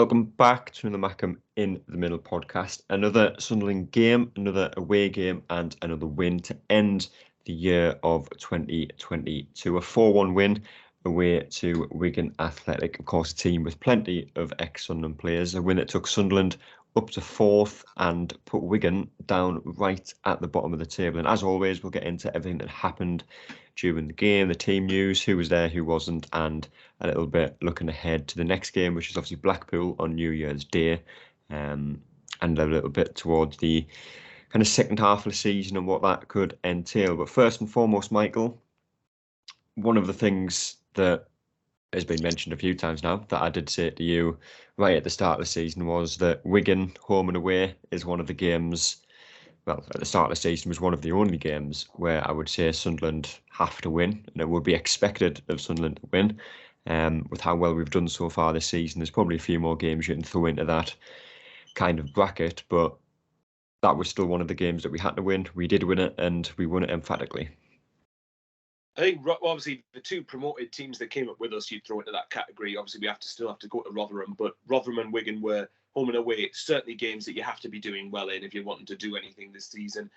Welcome back to another Mackem in the Middle podcast. Another Sunderland game, another away game, and another win to end the year of 2022. A 4-1 win away to Wigan Athletic, of course, a team with plenty of ex-Sunderland players. A win that took Sunderland up to fourth and put Wigan down right at the bottom of the table. And as always, we'll get into everything that happened during the game, the team news, who was there, who wasn't, and a little bit looking ahead to the next game, which is obviously Blackpool on New Year's Day, and a little bit towards the kind of second half of the season and what that could entail. But first and foremost, Michael, one of the things that has been mentioned a few times now that I did say to you right at the start of the season was that Wigan home and away is one of the games. Well, at the start of the season was one of the only games where I would say Sunderland have to win, and it would be expected of Sunderland to win. With how well we've done so far this season, there's probably a few more games you can throw into that kind of bracket, but that was still one of the games that we had to win. We did win it, and we won it emphatically. I think obviously the two promoted teams that came up with us, you'd throw into that category. Obviously, we still have to go to Rotherham, but Rotherham and Wigan were home and away, certainly games that you have to be doing well in if you're wanting to do anything this season.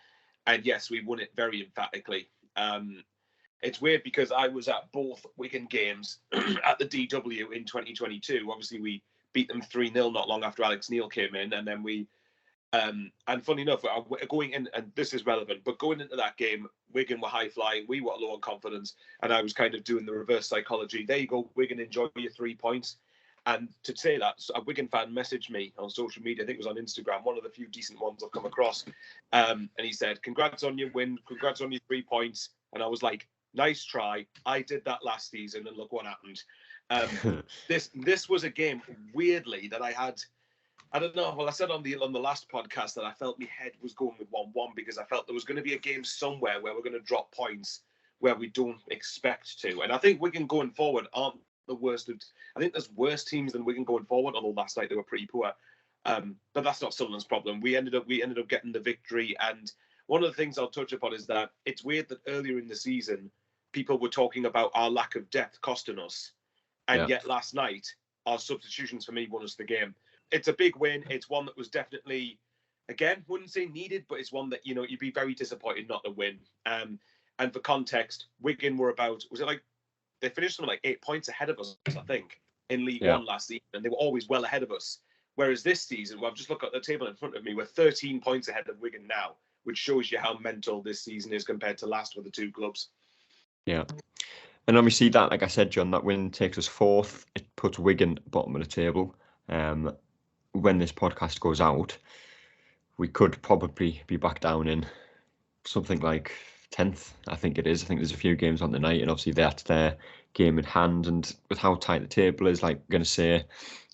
And yes, we won it very emphatically. It's weird because I was at both Wigan games at the DW in 2022. Obviously, we beat them 3-0 not long after Alex Neil came in, and then we. And funny enough, going in, and this is relevant, but going into that game, Wigan were high flying, we were low on confidence, and I was kind of doing the reverse psychology. There you go, Wigan, enjoy your 3 points. And to say that, a Wigan fan messaged me on social media, I think it was on Instagram, one of the few decent ones I've come across, and he said, "Congrats on your win, congrats on your 3 points." And I was like, nice try. I did that last season, and look what happened. This was a game, weirdly, that I don't know. Well, I said on the last podcast that I felt my head was going with 1-1 because I felt there was going to be a game somewhere where we're going to drop points where we don't expect to. And I think Wigan going forward aren't the worst. I think there's worse teams than Wigan going forward, although last night they were pretty poor. But that's not Sunderland's problem. We ended up getting the victory. And one of the things I'll touch upon is that it's weird that earlier in the season, people were talking about our lack of depth costing us. And yet last night, our substitutions for me won us the game. It's a big win. It's one that was definitely, again, wouldn't say needed, but it's one that, you'd be very disappointed not to win. And for context, Wigan were they finished something like 8 points ahead of us, I think, in League One last season, and they were always well ahead of us. Whereas this season, I've just looked at the table in front of me, we're 13 points ahead of Wigan now, which shows you how mental this season is compared to last with the two clubs. Yeah. And obviously that, like I said, John, that win takes us fourth. It puts Wigan bottom of the table. When this podcast goes out, we could probably be back down in something like 10th, I think it is. I think there's a few games on the night, and obviously that's their game in hand. And with how tight the table is, like, we're going to say,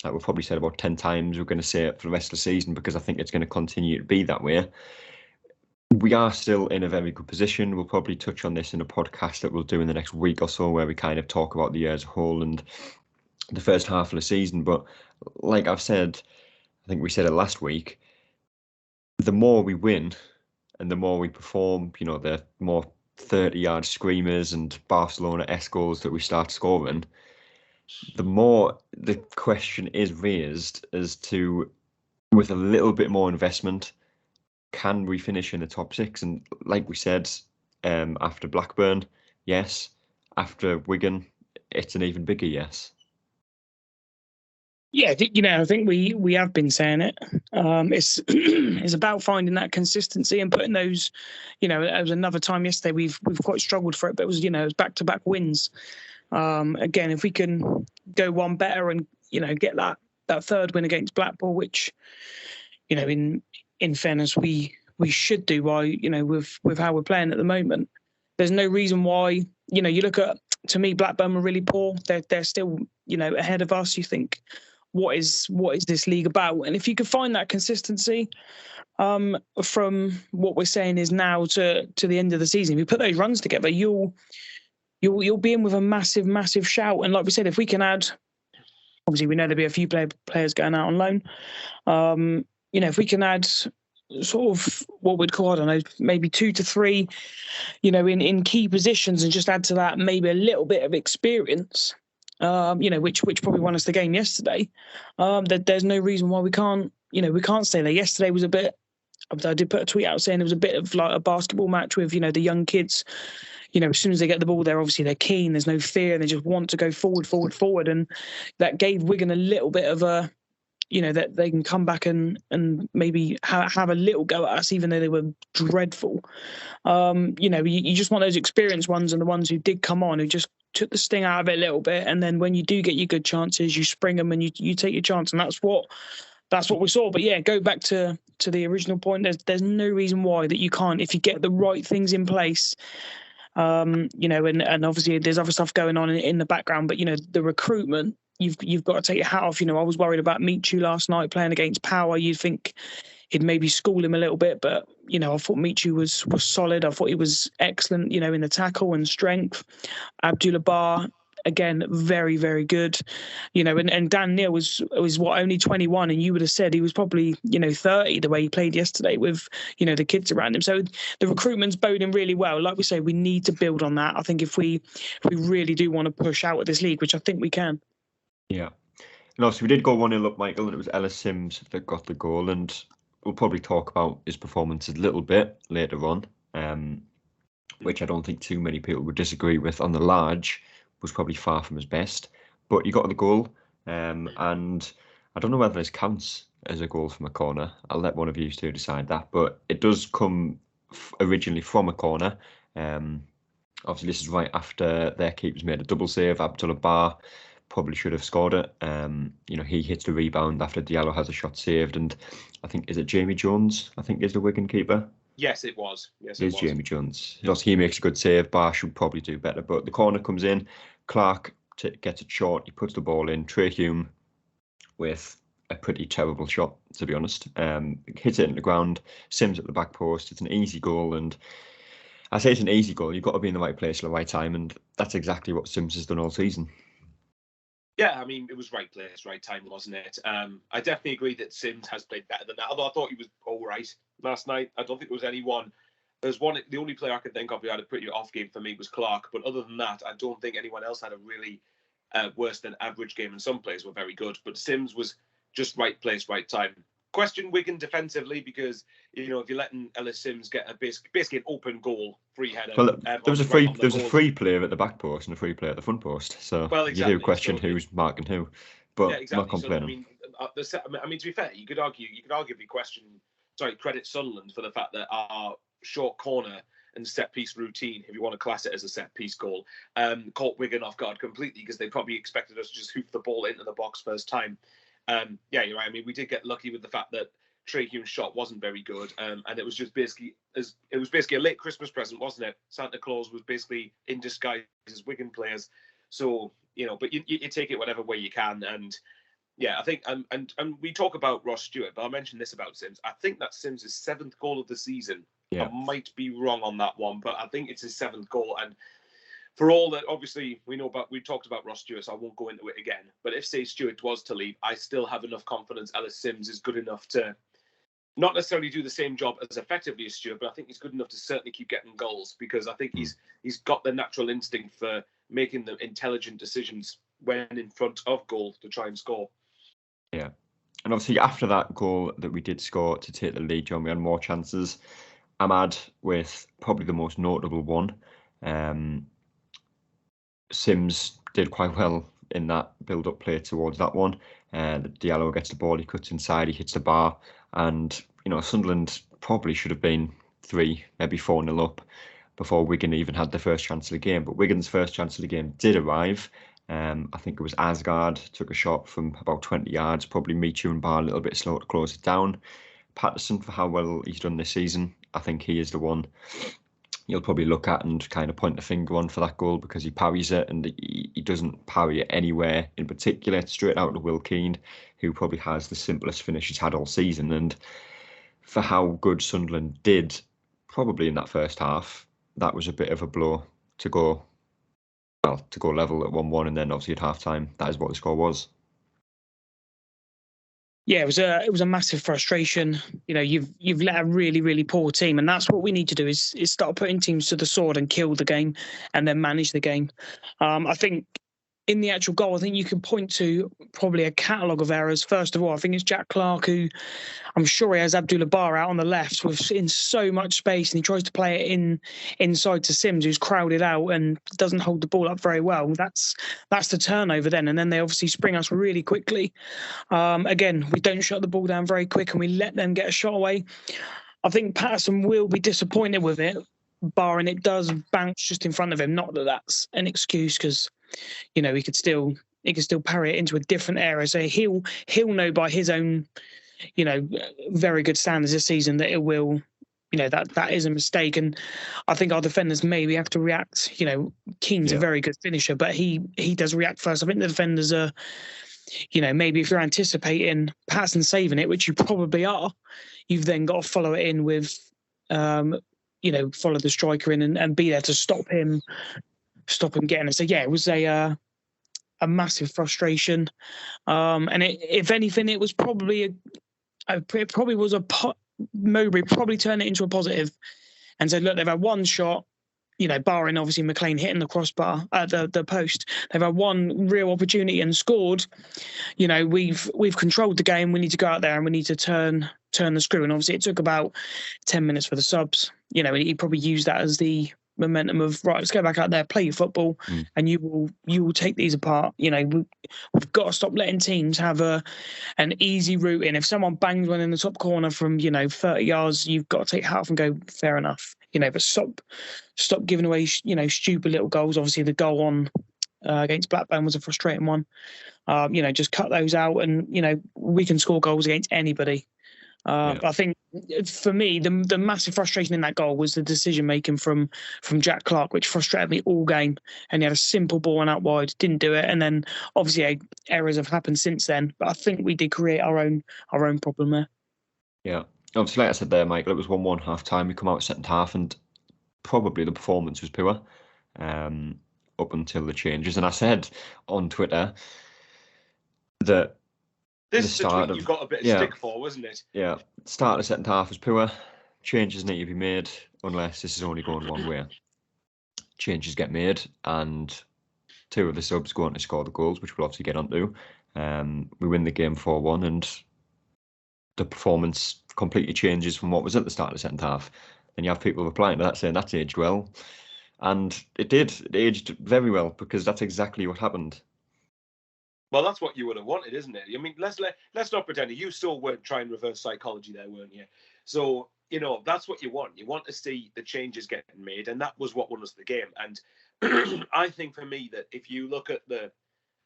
like we've probably said about 10 times, we're going to say it for the rest of the season because I think it's going to continue to be that way. We are still in a very good position. We'll probably touch on this in a podcast that we'll do in the next week or so, where we kind of talk about the year as a whole and the first half of the season. But like I've said, I think we said it last week, the more we win and the more we perform, the more 30-yard screamers and Barcelona-esque goals that we start scoring, the more the question is raised as to, with a little bit more investment, can we finish in the top 6? And like we said, after Blackburn, yes. After Wigan, it's an even bigger yes. Yeah, I think we have been saying it. It's about finding that consistency and putting those. There was another time yesterday we've quite struggled for it, but it was back-to-back wins. Again, if we can go one better and get that third win against Blackpool, which in fairness we should do with how we're playing at the moment. There's no reason why you look at, to me, Blackburn were really poor. They're still ahead of us. You think, what is this league about? And if you could find that consistency from what we're saying is now to the end of the season, if you put those runs together, you'll be in with a massive shout. And like we said, if we can add, obviously we know there'll be a few players going out on loan. If we can add sort of what we'd call, I don't know, maybe 2 to 3, in key positions, and just add to that maybe a little bit of experience, which probably won us the game yesterday. There's no reason why we can't stay there. Yesterday was a bit. I did put a tweet out saying it was a bit of like a basketball match with, the young kids. As soon as they get the ball, they're keen. There's no fear, and they just want to go forward. And that gave Wigan a little bit of a, that they can come back and maybe have a little go at us, even though they were dreadful. You just want those experienced ones and the ones who did come on, who just took the sting out of it a little bit. And then when you do get your good chances, you spring them and you take your chance. And that's what we saw. But yeah, go back to the original point. There's no reason why that you can't, if you get the right things in place. And obviously there's other stuff going on in the background, but the recruitment, you've got to take your hat off. I was worried about Michu last night playing against Power. You'd think he'd maybe school him a little bit, but I thought Michu was solid. I thought he was excellent, in the tackle and strength. Abdullah Bar, again, very, very good. And Dan Neil was only 21, and you would have said he was probably 30 the way he played yesterday with the kids around him. So the recruitment's boding really well. Like we say, we need to build on that. I think if we really do want to push out of this league, which I think we can. Yeah. And obviously we did go 1-0 up, Michael, and it was Ellis Sims that got the goal, and we'll probably talk about his performance a little bit later on, which I don't think too many people would disagree with. On the large, was probably far from his best, but he got the goal, and I don't know whether this counts as a goal from a corner. I'll let one of you two decide that, but it does come originally from a corner. Obviously this is right after their keeper's made a double save. Abdullah Bar probably should have scored it. He hits the rebound after Diallo has a shot saved, and I think, is it Jamie Jones? I think is the Wigan keeper. Yes, it was. Yes, it is Jamie Jones. He makes a good save. Bar should probably do better, but the corner comes in. Clark gets it short. He puts the ball in. Trey Hume with a pretty terrible shot, to be honest. Hits it in the ground. Sims at the back post. It's an easy goal, and I say it's an easy goal. You've got to be in the right place at the right time, and that's exactly what Sims has done all season. Yeah, it was right place, right time, wasn't it? I definitely agree that Sims has played better than that. Although I thought he was all right last night. I don't think there was anyone. There's one. The only player I could think of who had a pretty off game for me was Clark. But other than that, I don't think anyone else had a really worse than average game. And some players were very good, but Sims was just right place, right time. Question Wigan defensively, because if you're letting Ellis Sims get a basically an open goal, free header. Well, there was a free player at the back post and a free player at the front post. So exactly. You do question who's marking who, but yeah, exactly. I'm not complaining. So, to be fair, you could arguably credit Sunderland for the fact that our short corner and set piece routine, if you want to class it as a set piece goal, caught Wigan off guard completely, because they probably expected us to just hoof the ball into the box first time. Yeah, you're right. We did get lucky with the fact that Trey Hume's shot wasn't very good, and it was just basically a late Christmas present, wasn't it? Santa Claus was basically in disguise as Wigan players. So but you take it whatever way you can, and yeah, I think and we talk about Ross Stewart, but I'll mention this about Sims. I think that's Sims' 7th goal of the season. Yeah. I might be wrong on that one, but I think it's his 7th goal. And for all that, obviously, we talked about Ross Stewart, so I won't go into it again. But if, say, Stewart was to leave, I still have enough confidence Ellis Sims is good enough to not necessarily do the same job as effectively as Stewart, but I think he's good enough to certainly keep getting goals, because I think he's got the natural instinct for making the intelligent decisions when in front of goal to try and score. Yeah. And obviously, after that goal that we did score to take the lead, John, we had more chances. Ahmad with probably the most notable one. Sims did quite well in that build-up play towards that one. Diallo gets the ball, he cuts inside, he hits the bar, and Sunderland probably should have been 3, maybe 4-0 up before Wigan even had the first chance of the game. But Wigan's first chance of the game did arrive. I think it was Asgard took a shot from about 20 yards, probably Michu and Bar a little bit slow to close it down. Patterson, for how well he's done this season, I think he is the one you'll probably look at and kind of point the finger on for that goal, because he parries it, and he doesn't parry it anywhere in particular. It's straight out to Will Keane, who probably has the simplest finish he's had all season. And for how good Sunderland did, probably in that first half, that was a bit of a blow to go level at 1-1, and then obviously at half-time, that is what the score was. Yeah, it was a massive frustration. You've let a really, really poor team, and that's what we need to do is start putting teams to the sword and kill the game, and then manage the game. I think in the actual goal, I think you can point to probably a catalogue of errors. First of all, I think it's Jack Clark, who I'm sure he has Abdullah Bar out on the left in so much space, and he tries to play it inside to Sims, who's crowded out and doesn't hold the ball up very well. That's the turnover then, and then they obviously spring us really quickly. Again, we don't shut the ball down very quick, and we let them get a shot away. I think Patterson will be disappointed with it, barring it does bounce just in front of him. Not that that's an excuse, because he could still parry it into a different area. So he'll know by his own very good standards this season that it will, that is a mistake. And I think our defenders maybe have to react. Keane's a very good finisher, but he does react first. I think the defenders are, maybe if you're anticipating Patterson saving it, which you probably are, you've then got to follow it in with, follow the striker in and be there to stop him getting it. So yeah, it was a massive frustration. And if anything, it was probably Mowbray probably turned it into a positive and said, look, they've had one shot, barring obviously McLean hitting the crossbar at the post. They've had one real opportunity and scored. We've controlled the game. We need to go out there and we need to turn the screw. And obviously it took about 10 minutes for the subs. He probably used that as the momentum of, right, let's go back out there, play your football, and you will take these apart. We've got to stop letting teams have an easy route in. If someone bangs one in the top corner from 30 yards, you've got to take half and go, fair enough. But stop giving away stupid little goals. Obviously the goal on against Blackburn was a frustrating one. Just cut those out, and we can score goals against anybody. I think for me, the massive frustration in that goal was the decision making from Jack Clark, which frustrated me all game. And he had a simple ball and out wide, didn't do it, and then obviously errors have happened since then. But I think we did create our own problem there. Yeah, obviously, like I said there, Michael, it was 1-1 half time. We come out second half, and probably the performance was poor up until the changes. And I said on Twitter that. This is the tweet you got a bit of stick for, wasn't it? Yeah. Start of the second half was poor. Changes need to be made unless this is only going one way. Changes get made, and two of the subs go on to score the goals, which we'll obviously get onto. We win the game 4-1, and the performance completely changes from what was at the start of the second half. And you have people replying to that saying that's aged well. And it did. It aged very well, because that's exactly what happened. Well, that's what you would have wanted, isn't it? I mean, let's not pretend. You still weren't trying reverse psychology there, weren't you? So, that's what you want. You want to see the changes getting made, and that was what won us the game. And I think for me that if you look at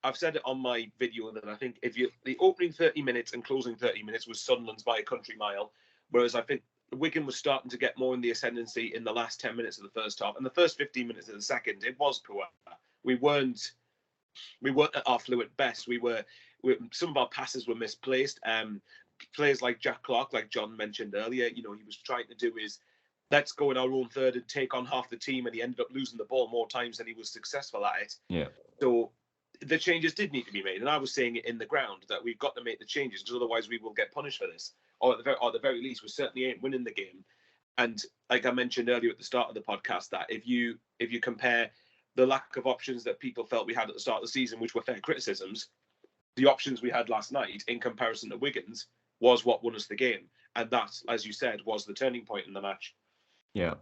I've said it on my video that I think the opening 30 minutes and closing 30 minutes was Sunderland's by a country mile, whereas I think Wigan was starting to get more in the ascendancy in the last 10 minutes of the first half, and the first 15 minutes of the second, it was poor. We weren't at our fluent best. Some of our passes were misplaced. Players like Jack Clark, like John mentioned earlier, he was trying to do his let's go in our own third and take on half the team, and he ended up losing the ball more times than he was successful at it. Yeah. So the changes did need to be made, and I was saying it in the ground that we've got to make the changes, because otherwise we will get punished for this, or at the very least, we certainly ain't winning the game. And like I mentioned earlier at the start of the podcast, that if you compare the lack of options that people felt we had at the start of the season, which were fair criticisms, the options we had last night in comparison to Wigan's was what won us the game. And that, as you said, was the turning point in the match. Yeah.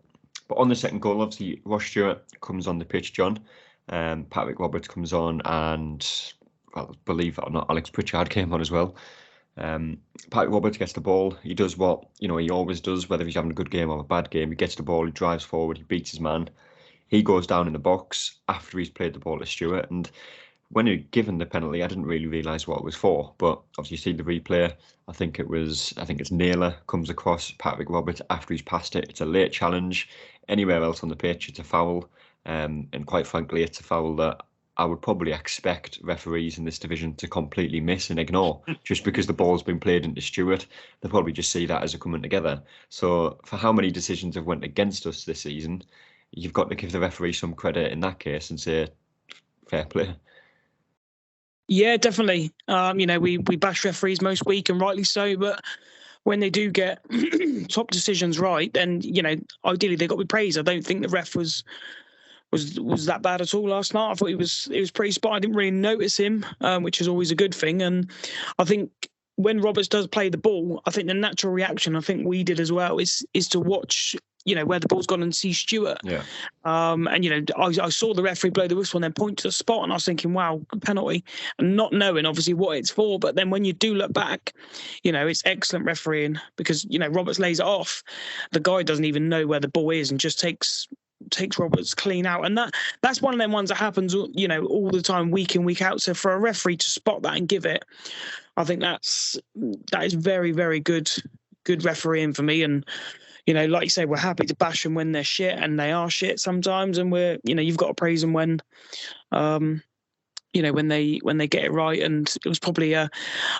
But on the second goal, obviously, Ross Stewart comes on the pitch, John. Patrick Roberts comes on, and, well, believe it or not, Alex Pritchard came on as well. Patrick Roberts gets the ball. He does what he always does, whether he's having a good game or a bad game. He gets the ball, he drives forward, he beats his man. He goes down in the box after he's played the ball to Stewart, and when he'd given the penalty, I didn't really realise what it was for. But obviously, you see the replay. I think it's Naylor comes across Patrick Roberts after he's passed it. It's a late challenge. Anywhere else on the pitch, it's a foul, and quite frankly, it's a foul that I would probably expect referees in this division to completely miss and ignore, just because the ball's been played into Stewart. They'll probably just see that as a coming together. So for how many decisions have went against us this season, you've got to give the referee some credit in that case and say, fair play. Yeah, definitely. We bash referees most week, and rightly so, but when they do get top decisions right, then, ideally they got to be praised. I don't think the ref was was that bad at all last night. I thought he was pretty spot. I didn't really notice him, which is always a good thing. And I think when Roberts does play the ball, I think the natural reaction, I think we did as well, is to watch, where the ball's gone and see Stewart. Yeah. And, I saw the referee blow the whistle and then point to the spot, and I was thinking, wow, penalty, and not knowing obviously what it's for. But then when you do look back, it's excellent refereeing, because, Roberts lays it off. The guy doesn't even know where the ball is and just takes Roberts clean out. And that's one of them ones that happens, all the time, week in, week out. So for a referee to spot that and give it, I think that is very, very good refereeing for me. And, like you say, we're happy to bash them when they're shit, and they are shit sometimes. And we're, you've got to praise them when, when they get it right. And it was probably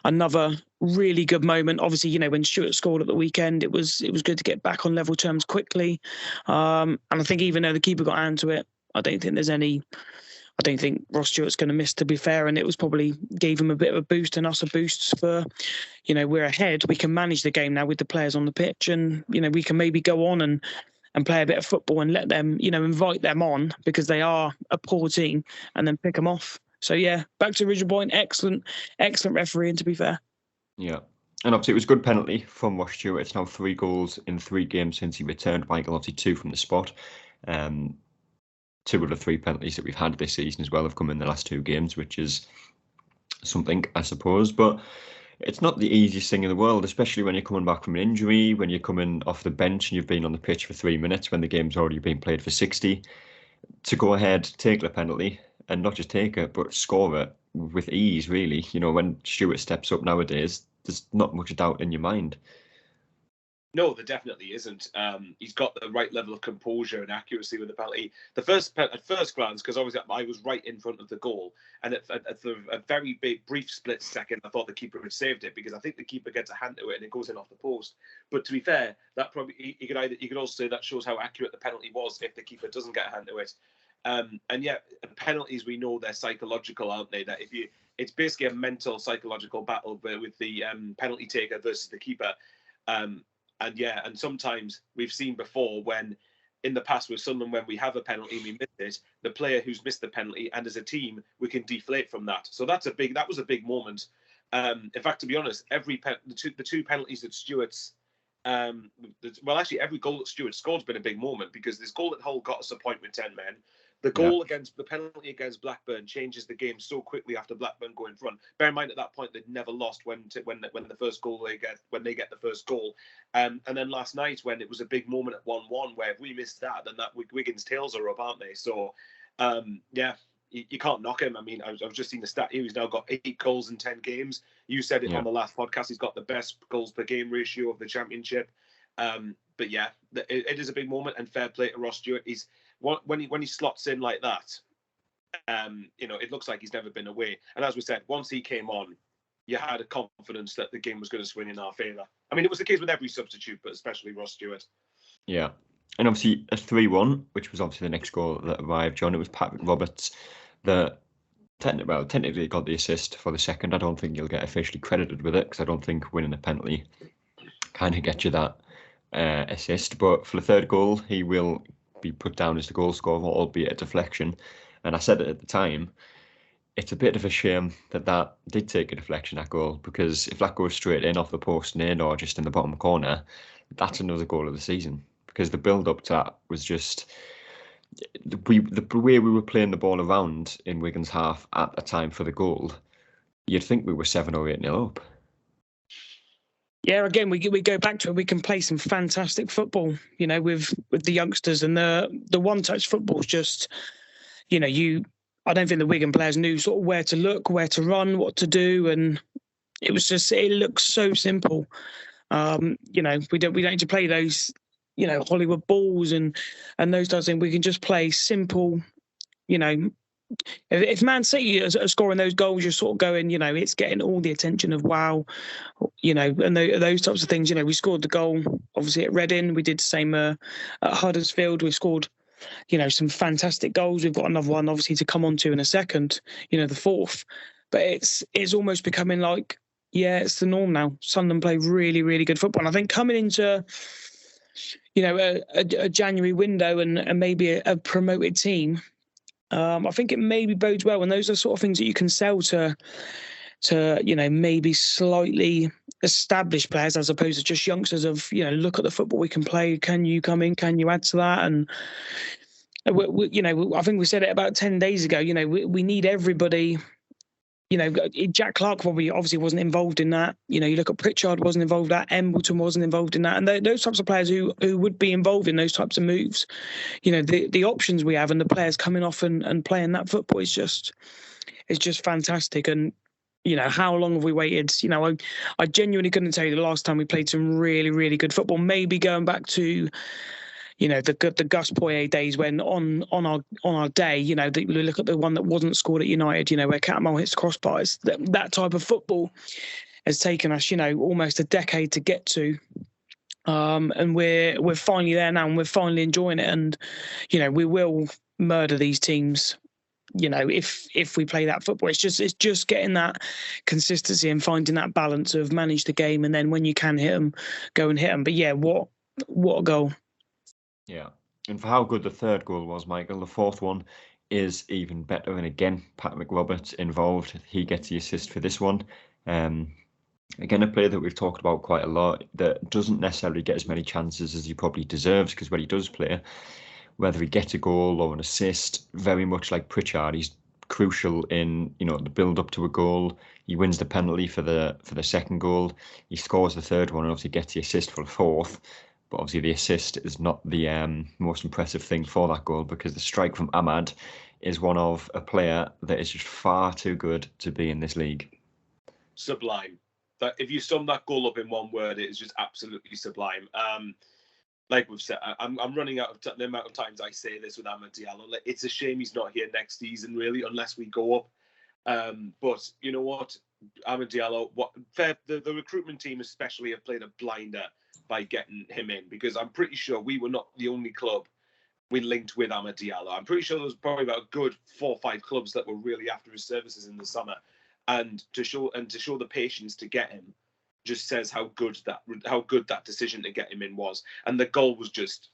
another really good moment. Obviously, when Stewart scored at the weekend, it was good to get back on level terms quickly. And I think even though the keeper got hand to it, I don't think Ross Stewart's going to miss, to be fair. And it was probably gave him a bit of a boost and us a boost for, we're ahead. We can manage the game now with the players on the pitch, and, we can maybe go on and play a bit of football and let them, invite them on, because they are a poor team, and then pick them off. So, yeah, back to the original point. Excellent refereeing, to be fair. Yeah. And obviously it was a good penalty from Ross Stewart. It's now 3 goals in 3 games since he returned. Michael, obviously 2 from the spot. 2 of the 3 penalties that we've had this season as well have come in the last 2 games, which is something, I suppose. But it's not the easiest thing in the world, especially when you're coming back from an injury, when you're coming off the bench and you've been on the pitch for 3 minutes when the game's already been played for 60. To go ahead, take the penalty, and not just take it, but score it with ease, really. When Stewart steps up nowadays, there's not much doubt in your mind. No, there definitely isn't. He's got the right level of composure and accuracy with the penalty. At first glance, because obviously I was right in front of the goal, and at a very brief split second, I thought the keeper had saved it, because I think the keeper gets a hand to it and it goes in off the post. But to be fair, that probably you could also say that shows how accurate the penalty was if the keeper doesn't get a hand to it. And yet, penalties, we know they're psychological, aren't they? That it's basically a mental psychological battle with the penalty taker versus the keeper. And sometimes we've seen before when, in the past with Sunderland, when we have a penalty and we miss it, the player who's missed the penalty, and as a team, we can deflate from that. So that was a big moment. In fact, to be honest, the 2 penalties that Stewart's, every goal that Stewart scored has been a big moment, because this goal that Hull got us a point with 10 men. The penalty against Blackburn changes the game so quickly after Blackburn go in front. Bear in mind, at that point they'd never lost when the first goal they get the first goal, and then last night when it was a big moment at 1-1, where if we missed that, then that Wigan's tails are up, aren't they? So, you can't knock him. I mean, I've just seen the stat here. He's now got 8 goals in 10 games. You said it on the last podcast. He's got the best goals per game ratio of the Championship. But yeah, it is a big moment, and fair play to Ross Stewart. When he slots in like that, it looks like he's never been away. And as we said, once he came on, you had a confidence that the game was going to swing in our favour. I mean, it was the case with every substitute, but especially Ross Stewart. Yeah. And obviously a 3-1, which was obviously the next goal that arrived, John. It was Patrick Roberts that technically got the assist for the second. I don't think he'll get officially credited with it, because I don't think winning a penalty kind of gets you that assist. But for the third goal, he will be put down as the goal scorer, albeit a deflection. And I said it at the time, it's a bit of a shame that did take a deflection, that goal, because if that goes straight in off the post and in, or just in the bottom corner, that's another goal of the season. Because the build-up to that was just the way we were playing the ball around in Wigan's half at the time for the goal. You'd think we were 7 or 8-0 up. Yeah, again, we go back to it. We can play some fantastic football, with the youngsters, and the one-touch football is just, I don't think the Wigan players knew sort of where to look, where to run, what to do, and it looks so simple. We don't need to play those, Hollywood balls and those types of things. We can just play simple, If Man City are scoring those goals, you're sort of going, it's getting all the attention of wow, and those types of things. We scored the goal, obviously, at Reading. We did the same at Huddersfield. We scored, some fantastic goals. We've got another one, obviously, to come on to in a second, the fourth. But it's almost becoming like, it's the norm now. Sunderland play really, really good football. And I think coming into, a January window and maybe a promoted team, I think it maybe bodes well. And those are sort of things that you can sell to maybe slightly established players as opposed to just youngsters of, look at the football we can play. Can you come in? Can you add to that? And, I think we said it about 10 days ago, we need everybody. Jack Clark probably obviously wasn't involved in that. You look at Pritchard wasn't involved in that. Embleton wasn't involved in that. And those types of players who would be involved in those types of moves, the options we have and the players coming off and playing that football is just fantastic. And, how long have we waited? I genuinely couldn't tell you the last time we played some really, really good football. Maybe going back to, the Gus Poyet days when on our day, we look at the one that wasn't scored at United, where Catmull hits crossbars. That type of football has taken us, almost a decade to get to. And we're finally there now, and we're finally enjoying it. And, we will murder these teams. If we play that football, it's just getting that consistency and finding that balance of manage the game, and then when you can hit them, go and hit them. But yeah, what a goal! Yeah, and for how good the third goal was, Michael, the fourth one is even better. And again, Pat McRoberts involved. He gets the assist for this one. Again, a player that we've talked about quite a lot that doesn't necessarily get as many chances as he probably deserves, because when he does play, whether he gets a goal or an assist, very much like Pritchard, he's crucial in the build up to a goal. He wins the penalty for the second goal. He scores the third one and obviously gets the assist for the fourth. But obviously the assist is not the most impressive thing for that goal, because the strike from Ahmad is one of a player that is just far too good to be in this league. Sublime. That if you sum that goal up in one word, it is just absolutely sublime. Like we've said, I'm running out of the amount of times I say this with Amad Diallo. It's a shame he's not here next season, really, unless we go up. But you know what, Amad Diallo, the recruitment team especially have played a blinder by getting him in, because I'm pretty sure we were not the only club we linked with Amad Diallo. I'm pretty sure there was probably about a good 4 or 5 clubs that were really after his services in the summer, and to show the patience to get him just says how good that decision to get him in was. And the goal was just,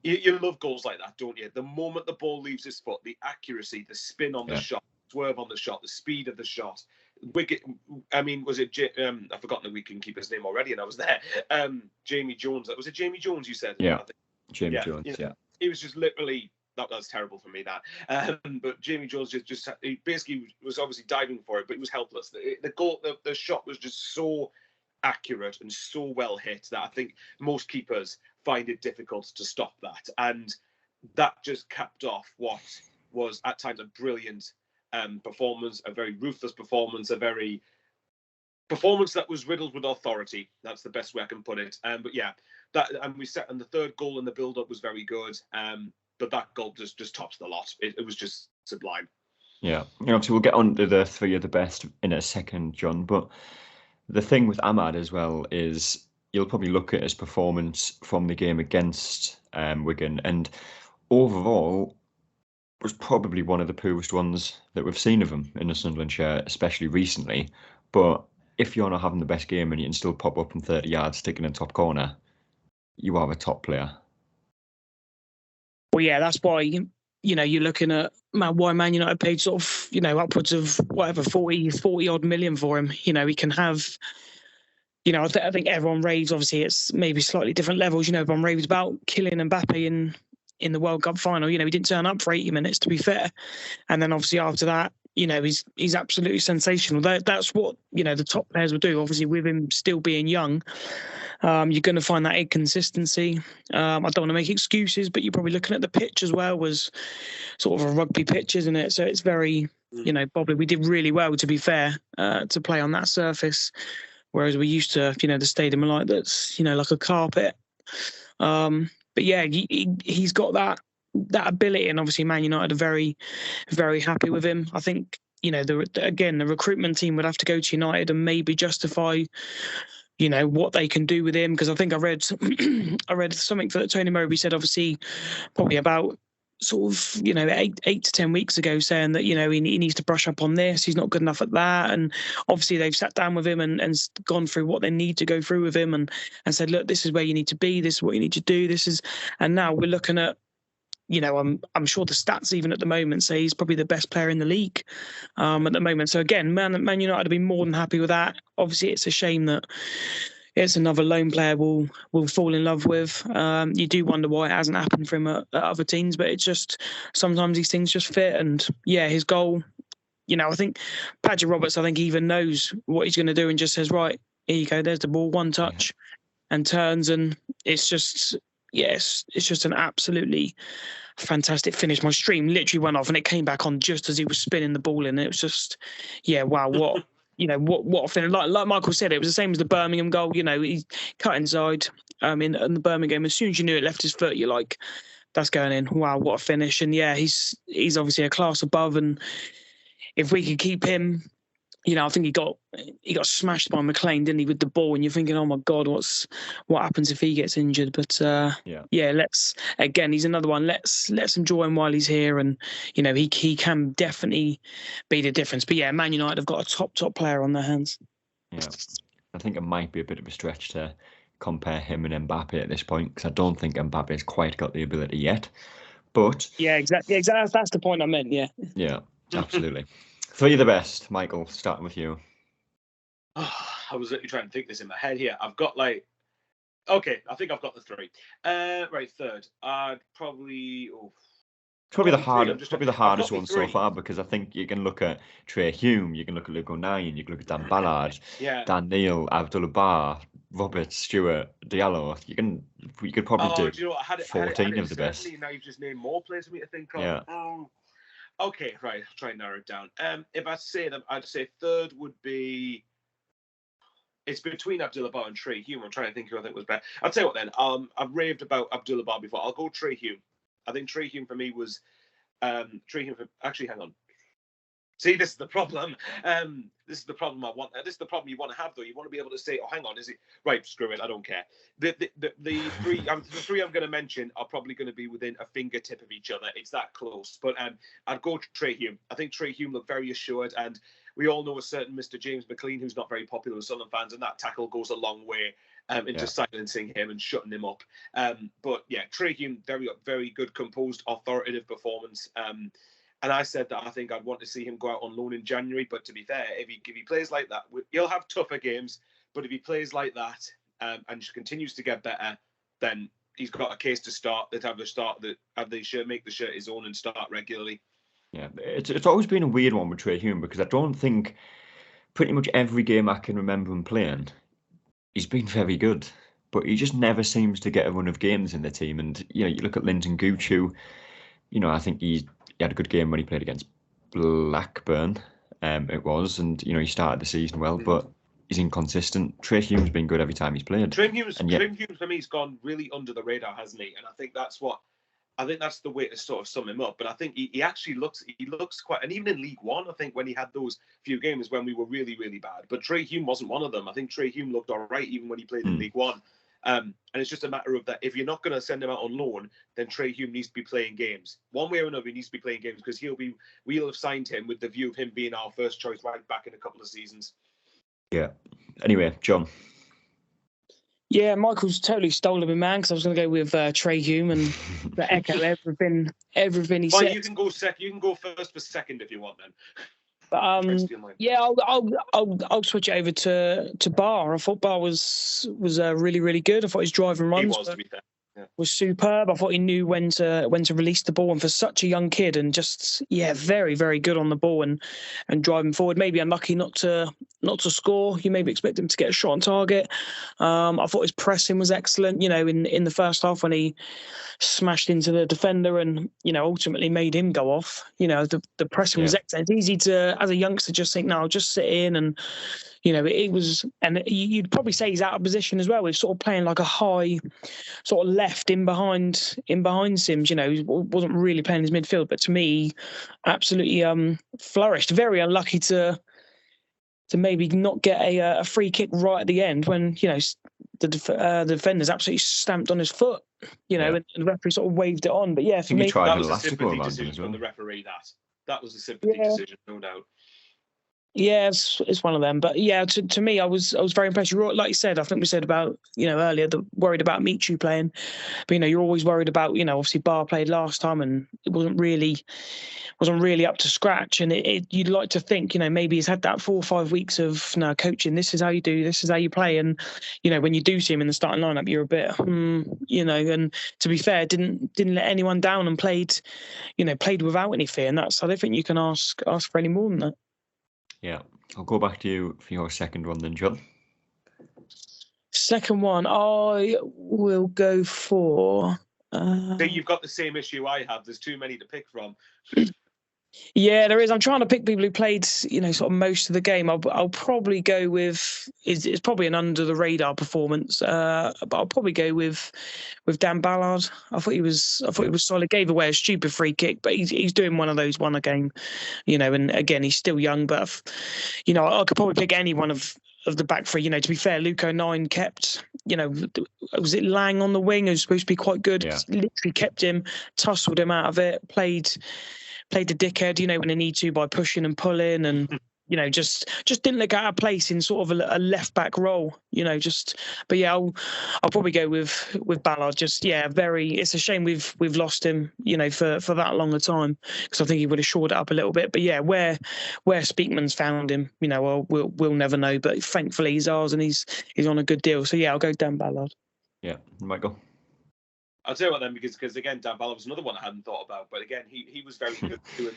you love goals like that, don't you? The moment the ball leaves his foot, the accuracy, the spin on the shot, swerve on the shot, the speed of the shot. Wigan, was it? I've forgotten that we can keep his name already, and I was there. Jamie Jones. Was it Jamie Jones? You said, yeah, Jamie Jones. Yeah, he was just literally. That was terrible for me. But Jamie Jones he basically was obviously diving for it, but he was helpless. The goal, the shot was just so accurate and so well hit that I think most keepers find it difficult to stop that, and that just capped off what was at times a brilliant performance, a very ruthless performance, performance that was riddled with authority. That's the best way I can put it. But yeah, and the third goal in the build-up was very good. But that goal just tops the lot. It was just sublime. Yeah, obviously we'll get on to the 3 of the best in a second, John. But the thing with Ahmad as well is you'll probably look at his performance from the game against Wigan, and overall was probably one of the poorest ones that we've seen of him in the Sunderland shirt, especially recently. But if you're not having the best game and you can still pop up from 30 yards, sticking in top corner, you are a top player. Well, yeah, that's why, you're looking at why Man United paid sort of, upwards of whatever, 40 odd million for him. He can have, I think everyone raves, obviously it's maybe slightly different levels, everyone raves about Kylian Mbappe in the World Cup final. He didn't turn up for 80 minutes, to be fair. And then obviously after that, he's absolutely sensational. That's what, the top players will do. Obviously with him still being young, you're going to find that inconsistency. I don't want to make excuses, but you're probably looking at the pitch as well, was sort of a rugby pitch, isn't it? So it's very, probably we did really well, to be fair, to play on that surface. Whereas we used to, the stadium like that's, like a carpet. But yeah, he's got that ability, and obviously Man United are very, very happy with him. I think, the recruitment team would have to go to United and maybe justify what they can do with him, because I think I read something that Tony Mowbray said, obviously probably about sort of, 8 to 10 weeks ago saying that, he needs to brush up on this. He's not good enough at that. And obviously they've sat down with him and gone through what they need to go through with him and said, look, this is where you need to be. This is what you need to do. And now we're looking at, I'm sure the stats even at the moment say he's probably the best player in the league at the moment. So again, Man United have been more than happy with that. Obviously, it's a shame that it's another loan player we'll fall in love with. You do wonder why it hasn't happened for him at other teams, but it's just sometimes these things just fit. And yeah, his goal, I think Patrick Roberts, even knows what he's going to do and just says, right, here you go, there's the ball, one touch and turns. And it's just, yes, it's just an absolutely fantastic finish. My stream literally went off and it came back on just as he was spinning the ball in. It was just, yeah, wow, what what a finish. Like Michael said, it was the same as the Birmingham goal. He cut inside in the Birmingham. As soon as you knew it left his foot, you're like, that's going in. Wow, what a finish. And yeah, he's obviously a class above. And if we could keep him, I think he got smashed by McLean, didn't he, with the ball? And you're thinking, oh my God, what happens if he gets injured? But he's another one. Let's enjoy him while he's here, and he can definitely be the difference. But yeah, Man United have got a top player on their hands. Yeah, I think it might be a bit of a stretch to compare him and Mbappe at this point, because I don't think Mbappe has quite got the ability yet. But yeah, exactly. That's the point I meant. Yeah, absolutely. Three of the best, Michael, starting with you. I was literally trying to think this in my head here. I've got okay, I think I've got the three. Right, third. I'd probably... Probably the hardest one so far, because I think you can look at Trey Hume, you can look at Luke O'Nien, you can look at Dan Ballard, Dan Neil, Abdullah Bar, Robert Stewart, Diallo. We could probably do 14 of the best. Now you've just named more players for me to think of. Yeah. Okay, right. I'll try and narrow it down. If I say them, I'd say third would be... It's between Abdullah Bar and Trey Hume. I'm trying to think who I think was better. I'll tell you what then. I've raved about Abdullah Bar before. I'll go Trey Hume. I think Trey Hume for me was... Actually, hang on. See, this is the problem. This is the problem I want. This is the problem you want to have, though. You want to be able to say, "Oh, hang on, is it right? Screw it, I don't care." The three, the three I'm going to mention are probably going to be within a fingertip of each other. It's that close. But I'd go Trey Hume. I think Trey Hume looked very assured, and we all know a certain Mr. James McLean who's not very popular with Sunderland fans, and that tackle goes a long way into silencing him and shutting him up. But yeah, Trey Hume, very very good, composed, authoritative performance. And I said that I think I'd want to see him go out on loan in January. But to be fair, if he plays like that, he'll have tougher games. But if he plays like that and continues to get better, then he's got a case to start. Make the shirt his own and start regularly. Yeah, it's always been a weird one with Trey Hume, because I don't think pretty much every game I can remember him playing, he's been very good. But he just never seems to get a run of games in the team. And you look at Linton Gooch, who, I think he had a good game when he played against Blackburn, it was, and he started the season well, but he's inconsistent. Trey Hume's been good every time he's played. Trey Hume for me has gone really under the radar, hasn't he? And I think that's the way to sort of sum him up. But I think he actually looks quite, and even in League One, I think when he had those few games when we were really, really bad, but Trey Hume wasn't one of them. I think Trey Hume looked all right even when he played in League One. And it's just a matter of that. If you're not going to send him out on loan, then Trey Hume needs to be playing games. One way or another, he needs to be playing games, because we'll have signed him with the view of him being our first choice right back in a couple of seasons. Yeah. Anyway, John. Yeah, Michael's totally stolen me, man, because I was going to go with Trey Hume and echo everything he said. You can go You can go first for second if you want, then. But I'll switch it over to Bar. I thought Bar was really, really good. I thought his drive and runs was superb. I thought he knew when to release the ball, and for such a young kid, and just very, very good on the ball and driving forward. Maybe unlucky not to score. You maybe expect him to get a shot on target. I thought his pressing was excellent. In the first half when he smashed into the defender and ultimately made him go off. The pressing was excellent. It's easy to, as a youngster, just think, no, I'll just sit in, and it was, and you'd probably say he's out of position as well. He's sort of playing like a high sort of left in behind Sims. He wasn't really playing his midfield, but to me, absolutely flourished. Very unlucky to maybe not get a free kick right at the end when the defender's absolutely stamped on his foot. you know, and the referee sort of waved it on. But yeah, I for think he me, tried That an was a elastical sympathy around him decision as well. from the referee. That was a sympathy Yeah. decision, no doubt. yeah, it's one of them. But yeah, to me, I was very impressed. Like you said, I think we said about, you know, earlier, worried about Michu playing, but you know, you're always worried about, you know, obviously Bar played last time and it wasn't really up to scratch. And you'd like to think, you know, maybe he's had that 4 or 5 weeks of coaching. This is how you do. This is how you play. And you know, when you do see him in the starting lineup, you're a bit, you know. And to be fair, didn't let anyone down and played without any fear. And I don't think you can ask for any more than that. Yeah, I'll go back to you for your second one then, John. Second one, I will go for. So you've got the same issue I have. There's too many to pick from. Yeah, there is. I'm trying to pick people who played, you know, sort of most of the game. I'll probably go with. It's probably an under the radar performance, but I'll probably go with Dan Ballard. I thought he was solid. Gave away a stupid free kick, but he's doing one of those one a game, you know. And again, he's still young, but you know, I could probably pick any one of the back three. You know, to be fair, Luke O'Nien kept, you know, was it Lang on the wing, who's supposed to be quite good? Yeah. Literally kept him, tussled him out of it, played the dickhead, you know, when they need to, by pushing and pulling, and you know, just didn't look out of place in sort of a left back role, you know. But yeah, I'll probably go with Ballard. Just it's a shame we've lost him, you know, for that long a time, because I think he would have shored it up a little bit. But yeah, where Speakman's found him, you know, well, we'll never know. But thankfully he's ours and he's on a good deal. So yeah, I'll go Dan Ballard. Yeah, Michael. I'll tell you what then, because again, Dan Ballard was another one I hadn't thought about. But again, he was very good at doing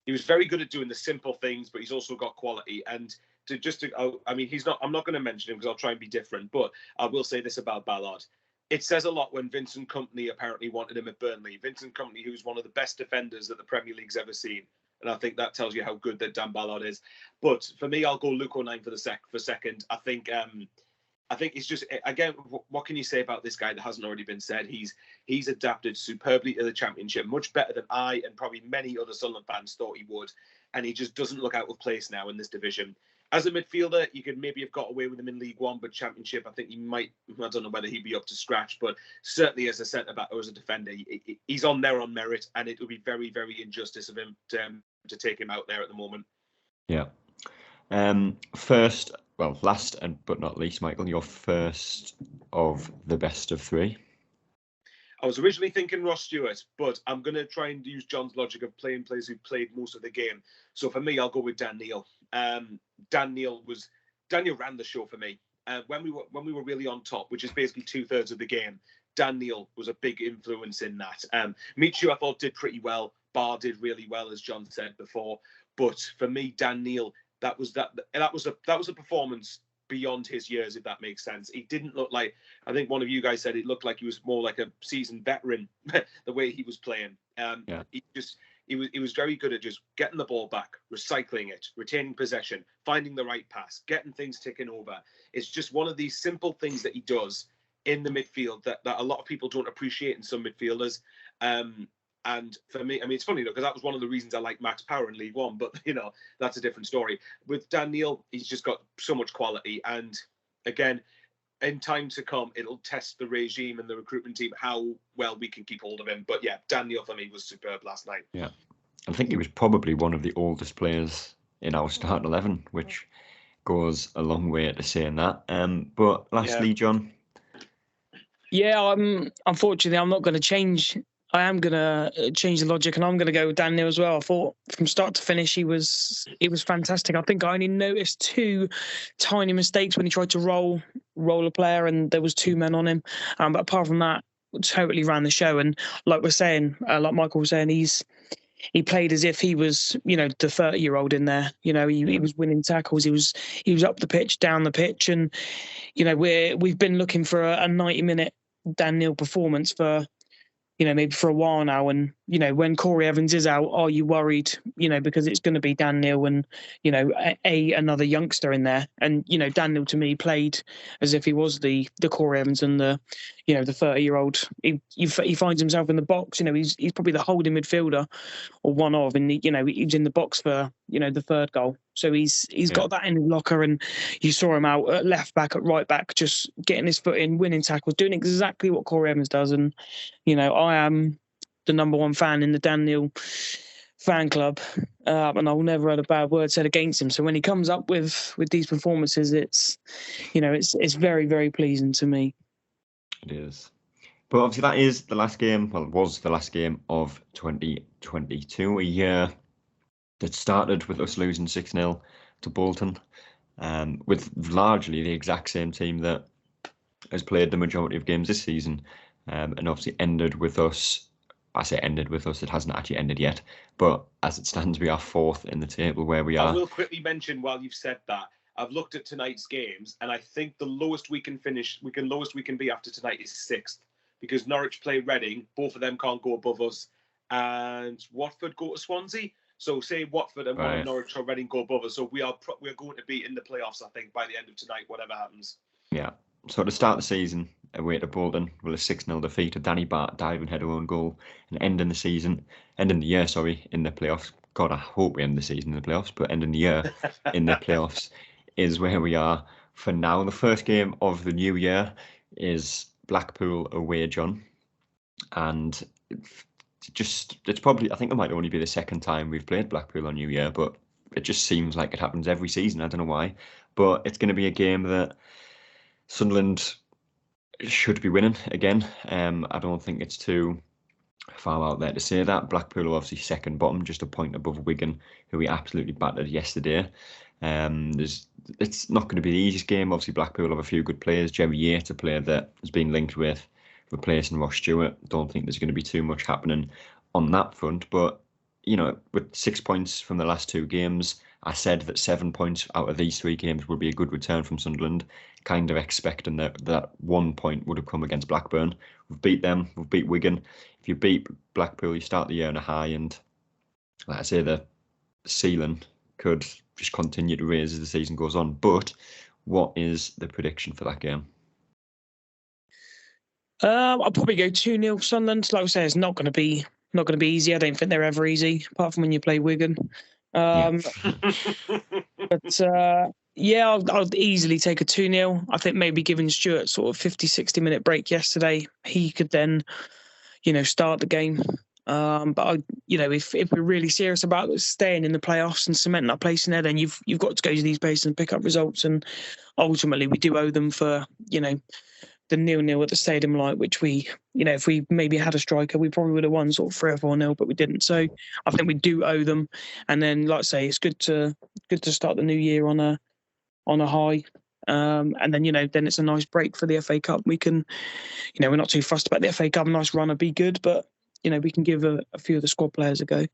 he was very good at doing the simple things, but he's also got quality. And I mean, I'm not going to mention him because I'll try and be different, but I will say this about Ballard. It says a lot when Vincent Kompany apparently wanted him at Burnley. Vincent Kompany, who's one of the best defenders that the Premier League's ever seen. And I think that tells you how good that Dan Ballard is. But for me, I'll go Luke O'Nien for second. I think it's just, again, what can you say about this guy that hasn't already been said? He's adapted superbly to the Championship, much better than I and probably many other Sunderland fans thought he would. And he just doesn't look out of place now in this division. As a midfielder, you could maybe have got away with him in League One, but Championship, I think he might, I don't know whether he'd be up to scratch, but certainly as a centre-back or as a defender, he's on there on merit, and it would be very, very injustice of him to take him out there at the moment. Yeah. Last but not least, Michael, your first of the best of three. I was originally thinking Ross Stewart, but I'm going to try and use John's logic of playing players who played most of the game. So for me, I'll go with Dan Neil. Dan Neil ran the show for me. When we were really on top, which is basically 2/3 of the game, Dan Neil was a big influence in that. Michu, I thought, did pretty well. Bar did really well, as John said before. But for me, Dan Neil, that was a performance beyond his years, if that makes sense. He didn't look like, I think one of you guys said it looked like he was more like a seasoned veteran, the way he was playing. He was very good at just getting the ball back, recycling it, retaining possession, finding the right pass, getting things ticking over. It's just one of these simple things that he does in the midfield that a lot of people don't appreciate in some midfielders. And for me, I mean, it's funny, though, because that was one of the reasons I like Max Power in League One, but, you know, that's a different story. With Dan Neil, he's just got so much quality. And again, in time to come, it'll test the regime and the recruitment team how well we can keep hold of him. But yeah, Dan Neil for me was superb last night. Yeah. I think he was probably one of the oldest players in our starting 11, which goes a long way to saying that. But lastly, John. Yeah, unfortunately, I'm not going to change. I am going to change the logic, and I'm going to go with Dan Neil as well. I thought from start to finish, he was fantastic. I think I only noticed 2 tiny mistakes when he tried to roll a player, and there was 2 men on him. But apart from that, totally ran the show. And like we're saying, like Michael was saying, he played as if he was, you know, the 30-year-old in there. You know, he was winning tackles. He was up the pitch, down the pitch, and you know, we've been looking for a 90-minute Dan Neil performance for, you know, maybe for a while now. And when Corey Evans is out, are you worried? Because it's going to be Dan Neil and another youngster in there, and Dan Neil to me played as if he was the Corey Evans and the 30-year-old. He finds himself in the box. He's probably the holding midfielder or one of, and he was in the box for the third goal. So he's got that in his locker, and you saw him out at left back, at right back, just getting his foot in, winning tackles, doing exactly what Corey Evans does. And I am the number one fan in the Dan Neil fan club, and I'll never had a bad word said against him. So when he comes up with these performances, it's very, very pleasing to me. It is. But obviously that is the last game. Well, it was the last game of 2022, a year that started with us losing 6-0 to Bolton, with largely the exact same team that has played the majority of games this season, and obviously ended with us. I say ended with us, it hasn't actually ended yet, but as it stands, we are fourth in the table where we are. I will quickly mention while you've said that, I've looked at tonight's games, and I think the lowest we can be after tonight is sixth, because Norwich play Reading, both of them can't go above us, and Watford go to Swansea. So say Watford and one of Norwich or Reading go above us, so we're going to be in the playoffs, I think, by the end of tonight, whatever happens. Yeah. So to start the season, away to Bolton with a 6-0 defeat, a Danny Bart diving header own goal, and ending the year in the playoffs. God, I hope we end the season in the playoffs, but ending the year in the playoffs is where we are for now. The first game of the new year is Blackpool away, John, and it's probably, I think it might only be the second time we've played Blackpool on New Year, but it just seems like it happens every season. I don't know why, but it's going to be a game that Sunderland should be winning again. I don't think it's too far out there to say that. Blackpool are obviously second bottom, just a point above Wigan, who we absolutely battered yesterday. It's not going to be the easiest game. Obviously, Blackpool have a few good players. Jerry Yates, a player that has been linked with replacing Ross Stewart. Don't think there's going to be too much happening on that front. But, with 6 points from the last two games, I said that 7 points out of these three games would be a good return from Sunderland, kind of expecting that 1 point would have come against Blackburn. We've beat them, we've beat Wigan. If you beat Blackpool, you start the year on a high, and like I say, the ceiling could just continue to raise as the season goes on. But what is the prediction for that game? I'll probably go 2-0 Sunderland. Like I say, it's not going to be easy. I don't think they're ever easy, apart from when you play Wigan. But I'll easily take a 2-0. I think maybe giving Stewart sort of 50-60 minute break yesterday, he could then, start the game. But if we're really serious about staying in the playoffs and cementing our place in there, then you've got to go to these places and pick up results. And ultimately, we do owe them for the 0-0 at the Stadium Light, which we, if we maybe had a striker, we probably would have won sort of 3 or 4-0, but we didn't. So I think we do owe them. And then, like I say, it's good to start the new year on a high. And then, then it's a nice break for the FA Cup. We can, we're not too fussed about the FA Cup. A nice run would be good, but, we can give a few of the squad players a go.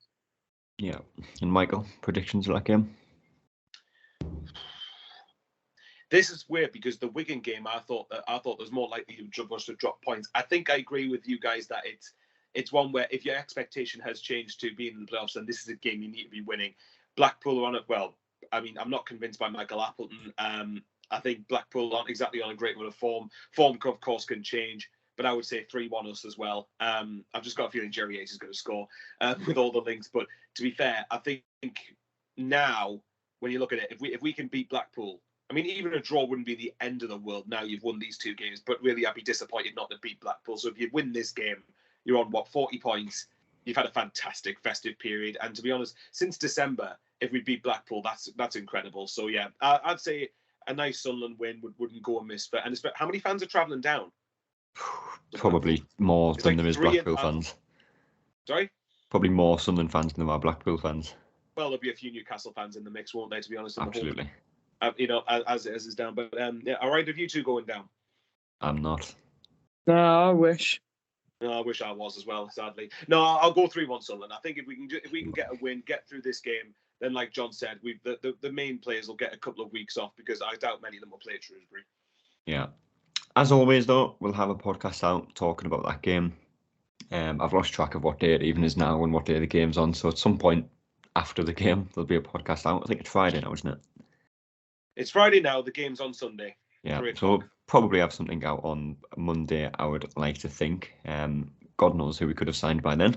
Yeah. And Michael, predictions of that game? This is weird because the Wigan game, I thought there's more likely for us to drop points. I think I agree with you guys that it's one where if your expectation has changed to being in the playoffs, then this is a game you need to be winning. Blackpool are on it. Well, I mean, I'm not convinced by Michael Appleton. I think Blackpool aren't exactly on a great run of form. Form, of course, can change, but I would say 3-1 us as well. I've just got a feeling Jerry Yates is going to score with all the links. But to be fair, I think now when you look at it, if we can beat Blackpool, I mean, even a draw wouldn't be the end of the world now you've won these two games, but really I'd be disappointed not to beat Blackpool. So if you win this game, you're on, 40 points? You've had a fantastic festive period. And to be honest, since December, if we beat Blackpool, that's incredible. So yeah, I'd say a nice Sunderland win wouldn't go amiss. And how many fans are travelling down? Probably more than there is Blackpool fans. Sorry? Probably more Sunderland fans than there are Blackpool fans. Well, there'll be a few Newcastle fans in the mix, won't there, to be honest? Absolutely. As is down. But yeah, all right, have you two going down? I'm not. No, I wish. No, I wish I was as well, sadly. No, I'll go 3-1 Sunderland. I think if we can get a win, get through this game, then like John said, the main players will get a couple of weeks off because I doubt many of them will play at Shrewsbury. Yeah. As always, though, we'll have a podcast out talking about that game I've lost track of what day it even is now and what day the game's on. So at some point after the game, there'll be a podcast out. I think it's Friday now, isn't it? It's Friday now. The game's on Sunday. Yeah, so we'll probably have something out on Monday, I would like to think. God knows who we could have signed by then.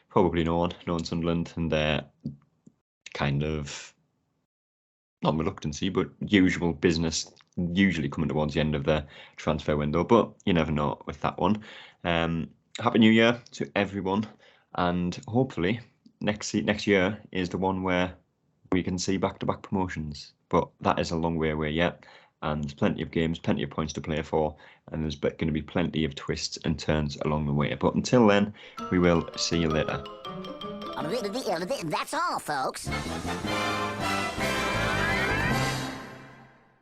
Probably no one Sunderland, and they're kind of, not reluctancy, but usual business, usually coming towards the end of the transfer window, but you never know with that one. Happy New Year to everyone, and hopefully next year is the one where we can see back-to-back promotions, but that is a long way away yet, and there's plenty of games, plenty of points to play for, and there's going to be plenty of twists and turns along the way. But until then, we will see you later. That's all, folks.